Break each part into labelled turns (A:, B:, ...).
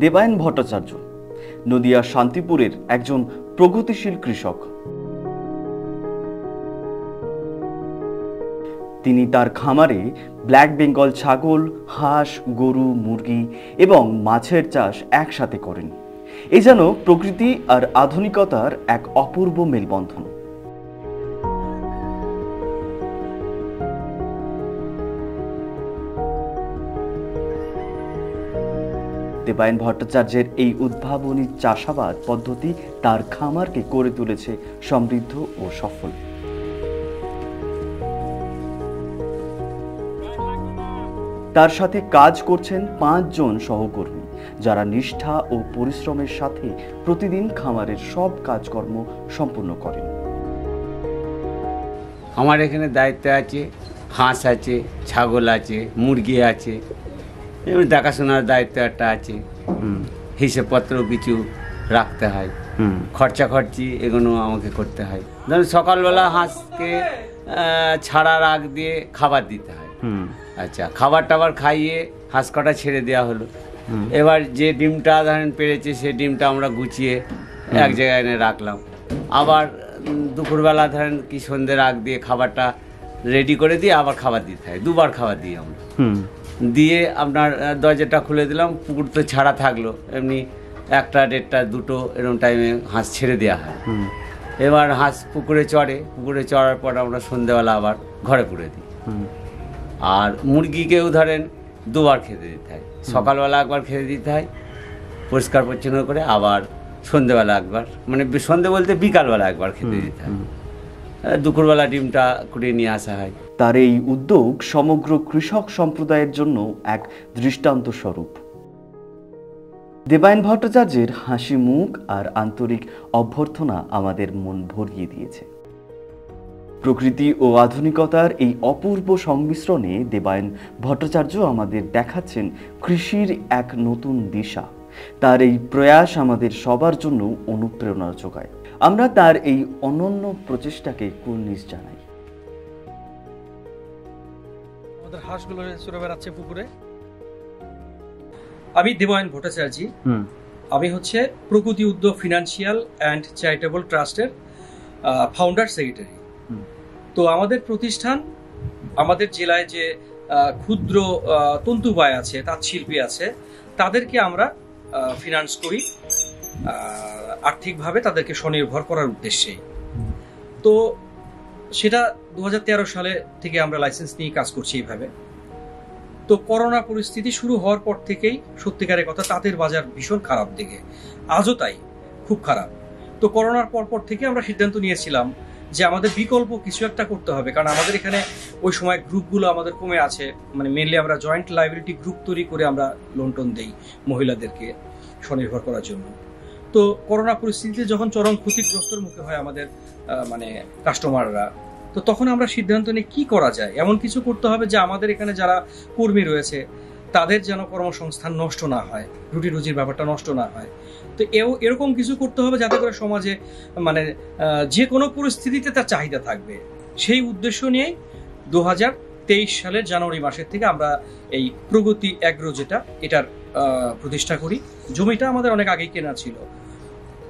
A: দেবায়ন ভট্টাচার্য নদিয়া শান্তিপুরের একজন প্রগতিশীল কৃষক। তিনি তার খামারে ব্ল্যাক বেঙ্গল ছাগল, হাঁস, গরু, মুরগি এবং মাছের চাষ একসাথে করেন। এ যেন প্রকৃতি আর আধুনিকতার এক অপূর্ব মেলবন্ধন। দেবায়ন ভট্টাচার্যের এই উদ্ভাবনী চাষাবাদ পদ্ধতি তার খামারকে করে তুলেছে সমৃদ্ধ ও সফল। তার সাথে কাজ করছেন 5 জন সহকর্মী, যারা নিষ্ঠা ও পরিশ্রমের সাথে প্রতিদিন খামারের সব কাজকর্ম সম্পূর্ণ করেন।
B: আমার এখানে দায়িত্ব আছে, হাঁস আছে, ছাগল আছে, মুরগি আছে, এবার দেখাশোনার দায়িত্ব একটা আছে। হিসেবপত্র কিছু রাখতে হয়, খরচা খরচি এগুলো আমাকে করতে হয়। ধরুন সকালবেলা হাঁসকে ছাড়ার আগ দিয়ে খাবার দিতে হয়। আচ্ছা, খাবার টাবার খাইয়ে হাঁস কটা ছেড়ে দেওয়া হলো। এবার যে ডিমটা ধরেন পেরেছে সেই ডিমটা আমরা গুছিয়ে এক জায়গায় এনে রাখলাম। আবার দুপুরবেলা ধরেন কি সন্ধ্যের আগ দিয়ে খাবারটা রেডি করে দিয়ে আবার খাবার দিতে হয়। 2বার খাবার দিই আমরা। দিয়ে আপনার দরজাটা খুলে দিলাম, পুকুর তো ছাড়া থাকলো, এমনি 1টা, 1.5টা, 2টো এরকম টাইমে হাঁস ছেড়ে দেওয়া হয়। এবার হাঁস পুকুরে চড়ার পর আমরা সন্ধ্যেবেলা আবার ঘরে পুরে দিই। আর মুরগিকেও ধরেন 2বার খেতে দিতে হয়। সকালবেলা একবার খেতে দিতে হয় পরিষ্কার পরিচ্ছন্ন করে, আবার সন্ধ্যেবেলা একবার, মানে সন্ধ্যে বলতে বিকালবেলা একবার খেতে দিতে হয়। দুপুরবেলা ডিমটা কুড়িয়ে নিয়ে আসা হয়।
A: তার এই উদ্যোগ সমগ্র কৃষক সম্প্রদায়ের জন্য এক দৃষ্টান্ত স্বরূপ। দেবায়ন ভট্টাচার্যের হাসি মুখ আর আন্তরিক অভ্যর্থনা আমাদের মন ভরিয়ে দিয়েছে। প্রকৃতি ও আধুনিকতার এই অপূর্ব সংমিশ্রণে দেবায়ন ভট্টাচার্য আমাদের দেখাচ্ছেন কৃষির এক নতুন দিশা। তার এই প্রয়াস আমাদের সবার জন্য অনুপ্রেরণা যোগায়। আমরা তার এই অনন্য প্রচেষ্টাকে কুর্নিশ জানাই।
C: আমাদের হাঁসগুলো চড়ে বেড়াচ্ছে পুকুরে। আমি দেবায়ন ভট্টাচার্য, আমি হচ্ছে প্রগতি উদ্যোগ ফিনান্সিয়াল অ্যান্ড চ্যারিটেবল ট্রাস্টের ফাউন্ডার সেক্রেটারি। তো আমাদের প্রতিষ্ঠান আমাদের জেলায় যে ক্ষুদ্র তন্তুবায় আছে, তাঁত শিল্পী আছে, তাদেরকে আমরা ফিনান্স করি আর্থিকভাবে, তাদেরকে স্বনির্ভর করার উদ্দেশ্যে। তো সেটা 2013 সালে থেকে আমরা লাইসেন্স নিয়ে কাজ করছি এইভাবে। তো করোনা পরিস্থিতি শুরু হওয়ার পর থেকেই সত্যিকারের কথা তাঁতের বাজার ভীষণ খারাপ দিকে, আজও তাই, খুব খারাপ। তো করোনার পর থেকে আমরা সিদ্ধান্ত নিয়েছিলাম যে আমাদের বিকল্প কিছু একটা করতে হবে, কারণ আমাদের এখানে ওই সময় গ্রুপগুলো আমাদের কমে আছে। মানে মেনলি আমরা জয়েন্ট লাইবিলিটি গ্রুপ তৈরি করে আমরা লোন টোন দেই মহিলাদেরকে স্বনির্ভর করার জন্য। তো করোনা পরিস্থিতিতে যখন চরম ক্ষতিগ্রস্তর মুখে হয় আমাদের মানে কাস্টমাররা, তো তখন আমরা সিদ্ধান্ত নিই কি করা যায়, এমন কিছু করতে হবে যে আমাদের এখানে যারা কর্মী রয়েছে তাদের যেন কর্মসংস্থান নষ্ট না হয়, রুটি রুজির ব্যাপারটা নষ্ট না হয়। তো এরকম কিছু করতে হবে যাতে করে সমাজে মানে যে কোনো পরিস্থিতিতে তার চাহিদা থাকবে। সেই উদ্দেশ্য নিয়েই 2023 সালের জানুয়ারি মাসের থেকে আমরা এই প্রগতি অ্যাগ্রো এটার প্রতিষ্ঠা করি। জমিটা আমাদের অনেক আগেই কেনা ছিল।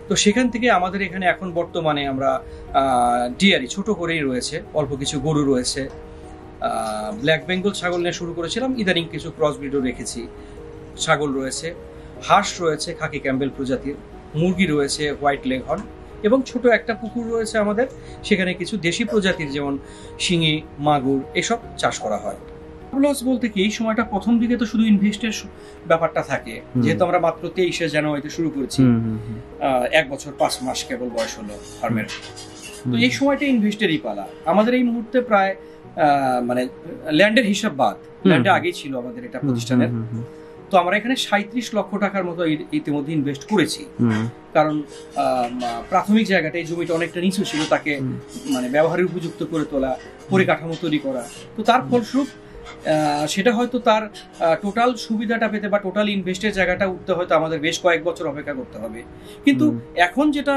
C: তো সেখান থেকে আমাদের এখানে এখন বর্তমানে আমরা ডিয়ারি ছোট করেই রয়েছে, অল্প কিছু গরু রয়েছে, ব্ল্যাক বেঙ্গল ছাগল নিয়ে শুরু করেছিলাম, ইদানিং কিছু ক্রস ব্রিডও রেখেছি, ছাগল রয়েছে, হাঁস রয়েছে খাকি ক্যাম্বেল প্রজাতির, মুরগি রয়েছে হোয়াইট লেঘর্ন, এবং ছোট একটা পুকুর রয়েছে আমাদের, সেখানে কিছু দেশি প্রজাতির যেমন শিঙি, মাগুর এসব চাষ করা হয়। লস বলতে কি, এই সময়টা প্রথম দিকে তো শুধু ইনভেস্টের ব্যাপারটা থাকে, যেহেতু আমরা মাত্র 23 জানুয়ারিতে শুরু করেছি, 1 বছর 5 মাস কেবল বয়স হলো ফার্মের। তো এই সময়টা ইনভেস্টেরই পালা। আমাদের এই মুহূর্তে প্রায় মানে ল্যান্ডের হিসাব বাদ, ল্যান্ডে আগেই ছিল আমাদের এটা প্রতিষ্ঠানের। তো আমরা এখানে 37 লক্ষ টাকার মতো ইতিমধ্যে ইনভেস্ট করেছি, কারণ প্রাথমিক জায়গাটা এই জমিটা অনেকটা নিচু ছিল, তাকে মানে ব্যবহারের উপযুক্ত করে তোলা, পরিকাঠামো তৈরি করা। তো তার ফলস্বরূপ সেটা হয়তো তার টোটাল সুবিধাটা পেতে বা টোটাল ইনভেস্টের জায়গাটা উঠতে হয়তো আমাদের বেশ কয়েক বছর অপেক্ষা করতে হবে। কিন্তু এখন যেটা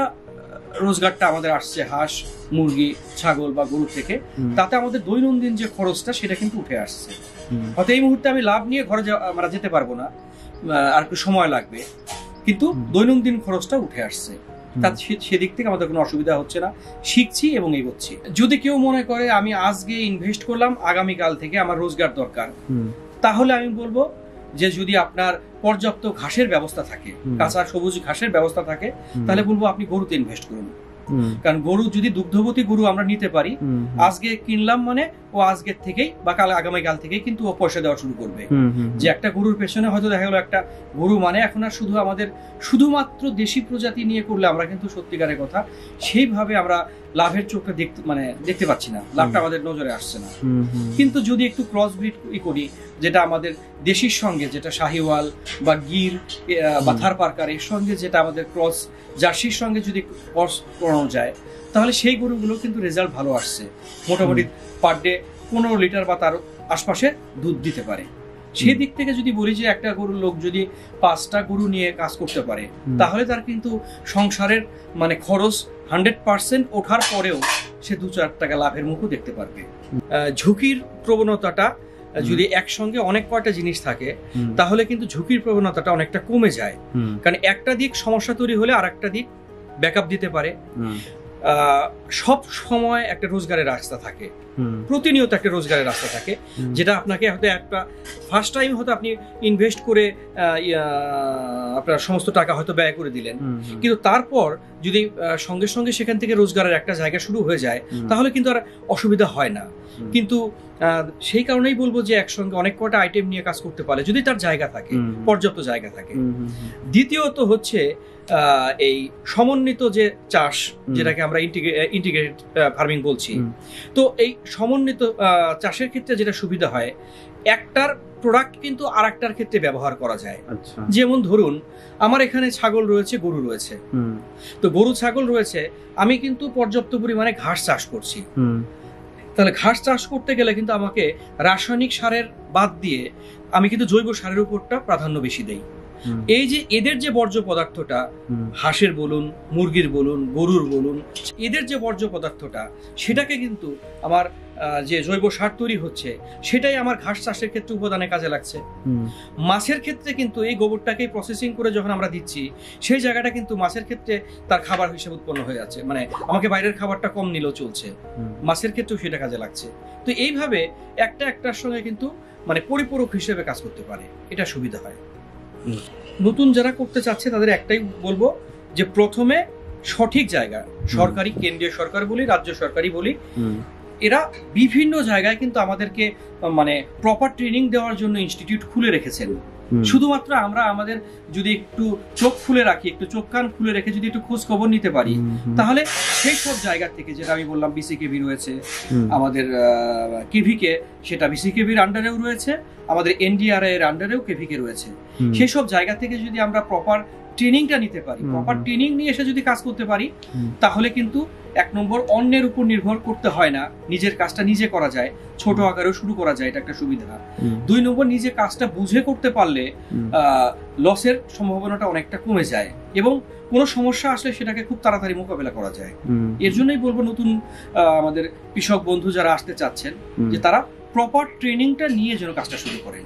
C: রোজগারটা আমাদের আসছে হাঁস, মুরগি, ছাগল বা গরু থেকে, তাতে আমাদের দৈনন্দিন যে খরচটা সেটা কিন্তু উঠে আসছে। হয়তো এই মুহূর্তে আমি লাভ নিয়ে ঘরে আমরা যেতে পারবো না, আর একটু সময় লাগবে, কিন্তু দৈনন্দিন খরচটা উঠে আসছে। তার সেদিক থেকে আমাদের কোনো অসুবিধা হচ্ছে না, শিখছি এবং এগোচ্ছি। যদি কেউ মনে করে আমি আজকে ইনভেস্ট করলাম, আগামীকাল থেকে আমার রোজগার দরকার, তাহলে আমি বলবো যে যদি আপনার পর্যাপ্ত ঘাসের ব্যবস্থা থাকে, কাঁচা সবুজ ঘাসের ব্যবস্থা থাকে, তাহলে বলবো আপনি গরুতে ইনভেস্ট করুন। কারণ গরু যদি দুগ্ধবতী গরু আমরা নিতে পারি, আজকে কিনলাম মানে ও আজকের থেকেই বা আগামীকাল থেকেই কিন্তু ও পয়সা দেওয়া শুরু করবে। যে একটা গরুর পেছনে হয়তো দেখা গেলো একটা গরু মানে এখন আর শুধু আমাদের শুধুমাত্র দেশি প্রজাতি নিয়ে করলে আমরা কিন্তু সত্যিকারের কথা সেইভাবে আমরা লাভের চোখটা দেখতে পাচ্ছি না, লাভটা আমাদের নজরে আসছে না। কিন্তু যদি একটু ক্রস ব্রিড করি, যেটা আমাদের দেশির সঙ্গে, যেটা শাহিওয়াল বা গির বা থারপারকার এর সঙ্গে যেটা আমাদের ক্রস জার্সির সঙ্গে যদি ক্রস করানো যায়, তাহলে সেই গরুগুলো কিন্তু রেজাল্ট ভালো আসছে। মোটামুটি পার ডে 15 লিটার বা তার আশপাশে দুধ দিতে পারে। সেই দিক থেকে যদি বলি যে একটা গরুর লোক যদি 5টা গরু নিয়ে কাজ করতে পারে, তাহলে তার কিন্তু সংসারের খরচ 100% ওঠার পরেও সে 2-4 টাকা লাভের মুখও দেখতে পারবে। ঝুঁকির প্রবণতাটা যদি একসঙ্গে অনেক কয়টা জিনিস থাকে, তাহলে কিন্তু ঝুঁকির প্রবণতাটা অনেকটা কমে যায়। কারণ একটা দিক সমস্যা তৈরি হলে আর একটা দিক ব্যাকআপ দিতে পারে। সব সময় একটা রোজগারের রাস্তা থাকে, প্রতিনিয়ত একটা রোজগারের রাস্তা থাকে, যেটা আপনাকে হয়তো একটা ফার্স্ট টাইম হয়তো আপনি ইনভেস্ট করে আপনার সমস্ত টাকা হয়তো ব্যয় করে দিলেন, কিন্তু তারপর যদি সঙ্গে সঙ্গে সেখান থেকে রোজগারের একটা জায়গা শুরু হয়ে যায়, তাহলে কিন্তু আর অসুবিধা হয় না। কিন্তু সেই কারণেই বলবো যে একসঙ্গে অনেক কটা আইটেম নিয়ে কাজ করতে পারে যদি তার জায়গা থাকে, পর্যাপ্ত জায়গা থাকে। দ্বিতীয়ত হচ্ছে এই সমন্বিত যে চাষ, যেটাকে আমরা ইন্টিগ্রেটেড ফার্মিং বলছি। তো এই সমন্বিত চাষের ক্ষেত্রে যেটা সুবিধা হয়, একটার প্রোডাক্ট কিন্তু আর একটার ক্ষেত্রে ব্যবহার করা যায়। যেমন ধরুন আমার এখানে ছাগল রয়েছে, গরু রয়েছে, তো গরু ছাগল রয়েছে, আমি কিন্তু পর্যাপ্ত পরিমাণে ঘাস চাষ করছি। তাহলে ঘাস চাষ করতে গেলে কিন্তু আমাকে রাসায়নিক সারের বাদ দিয়ে আমি কিন্তু জৈব সারের উপরটা প্রাধান্য বেশি দেই। এই যে এদের যে বর্জ্য পদার্থটা, হাঁসের বলুন, মুরগির বলুন, গরুর বলুন, এদের যে বর্জ্য পদার্থটা, সেটাকে কিন্তু আমার যে জৈব সার তৈরি হচ্ছে, সেটাই আমার ঘাস চাষের ক্ষেত্রে উপাদানে কাজে লাগছে। মাছের ক্ষেত্রে কিন্তু এই গোবরটাকেই প্রসেসিং করে যখন আমরা দিচ্ছি, সেই জায়গাটা কিন্তু মাছের ক্ষেত্রে তার খাবার হিসেবে উৎপন্ন হয়ে যাচ্ছে। আমাকে বাইরের খাবারটা কম নিলেও চলছে, মাছের ক্ষেত্রেও সেটা কাজে লাগছে। তো এইভাবে একটার সঙ্গে কিন্তু পরিপূরক হিসেবে কাজ করতে পারে, এটা সুবিধা হয়। নতুন যারা করতে চাচ্ছে তাদের একটাই বলবো যে প্রথমে সঠিক জায়গা, সরকারি, কেন্দ্রীয় সরকার বলি, রাজ্য সরকারি বলি, এরা বিভিন্ন জায়গায় কিন্তু আমাদেরকে প্রপার ট্রেনিং দেওয়ার জন্য ইনস্টিটিউট খুলে রেখেছেন। শুধুমাত্র আমরা আমাদের যদি একটু চোখ খুলে রাখি, একটু চোখ কান খুলে রেখে যদি একটু খোঁজ খবর নিতে পারি, তাহলে সেই সব জায়গা থেকে, যেটা আমি বললাম বিসিকেবি রয়েছে, আমাদের কেভিকে, সেটা বিসিকেবির আন্ডারেও রয়েছে, আমাদের এনডিআরআই এর আন্ডারেও কেভিকে রয়েছে। সেই সব জায়গা থেকে যদি আমরা প্রপার ট্রেনিংটা নিতে পারি, প্রপার ট্রেনিং নিয়ে এসে যদি কাজ করতে পারি, তাহলে কিন্তু 1 নম্বর অন্যের উপর নির্ভর করতে হয় না, নিজের কাজটা নিজে করা যায়, ছোট আকারেও শুরু করা যায়, এটা একটা সুবিধা। 2 নম্বর, নিজে কাজটা বুঝে করতে পারলে লসের সম্ভাবনাটা অনেকটা কমে যায় এবং কোনো সমস্যা আসলে সেটাকে খুব তাড়াতাড়ি মোকাবেলা করা যায়। এর জন্যই বলবো নতুন আমাদের কৃষক বন্ধু যারা আসতে চাচ্ছেন, যে তারা প্রপার ট্রেনিংটা নিয়ে যেন কাজটা শুরু করেন।